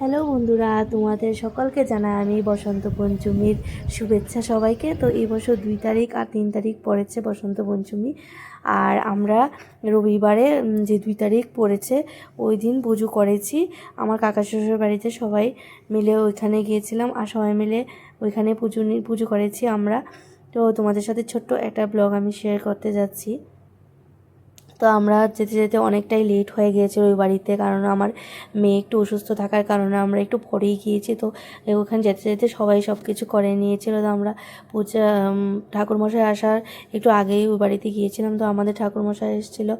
Hello বন্ধুরা, তোমাদের সকলকে জানাই আমি বসন্ত পঞ্চমীর শুভেচ্ছা সবাইকে। তো এই বছর 2 তারিখ আর 3 তারিখ পড়েছে বসন্ত পঞ্চমী। আর আমরা রবিবারে যে 2 তারিখ পড়েছে ওই দিন পুজো করেছি। আমার কাকা শ্বশুর বাড়িতে সবাই মিলে ওইখানে গিয়েছিলাম আর সবাই মিলে ওইখানে পুজো করেছি আমরা। তো তোমাদের সাথে ছোট্ট একটা ব্লগ আমি শেয়ার করতে যাচ্ছি। তো আমরা যেতে যেতে অনেকটাই লেট হয়ে গিয়েছিল ওই বাড়িতে, কারণ আমার মেয়ে একটু অসুস্থ থাকার কারণে আমরা একটু পরেই গিয়েছি। তো ওখানে যেতে যেতে সবাই সব কিছু করে নিয়েছিল। তো আমরা পূজা ঠাকুরমশাই আসার একটু আগেই ওই বাড়িতে গিয়েছিলাম। তো আমাদের ঠাকুরমশাই এসেছিলো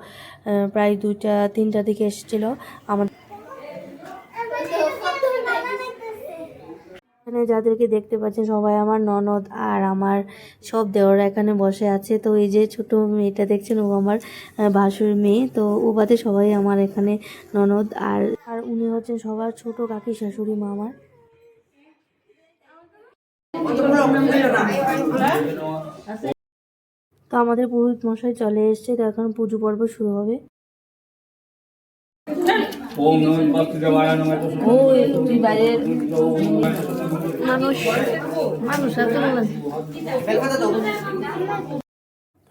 প্রায় 2টা-3টার দিকে এসেছিলো। আমাদের এখানে যাদেরকে দেখতে পাচ্ছেন সবাই আমার ননদ আর আমার সব দেওররা এখানে বসে আছে। তো এই যে ছোট মেয়েটা দেখছেন ও আমার ভাসুর মেয়ে। তো ও বাদে সবাই আমার এখানে ননদ আর আর উনি হচ্ছেন সবার ছোট কাকি শাশুড়ি মা আমার। তো আমাদের পুরোহিত মশাই চলে এসছে। তো এখন পুজো পর্ব শুরু হবে।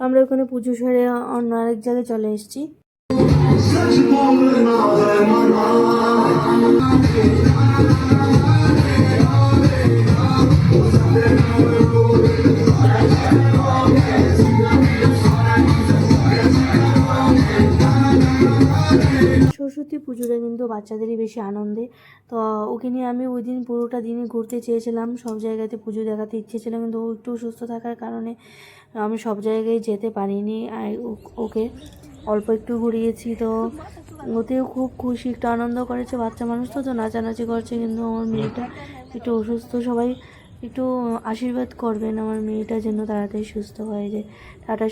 আমরা ওখানে পুজো সেরে অন্য আরেক জায়গায় চলে এসেছি। সরস্বতী পুজোটা কিন্তু বাচ্চাদেরই বেশি আনন্দে। তো ওকে নিয়ে আমি ওই দিন পুরোটা দিনই ঘুরতে চেয়েছিলাম, সব জায়গাতে পুজো দেখাতে ইচ্ছে ছিল, কিন্তু ও একটু সুস্থ থাকার কারণে আমি সব জায়গায় যেতে পারিনি। আর ওকে অল্প একটু ঘুরিয়েছি। তো ওতেও খুব খুশি, একটু আনন্দ করেছে, বাচ্চা মানুষ তো তো নাচানাচি করছে। কিন্তু আমার মেয়েটা একটু অসুস্থ, সবাই একটু আশীর্বাদ করবেন আমার মেয়েটা যেন তাড়াতাড়ি সুস্থ হয়ে যায়। টাটা।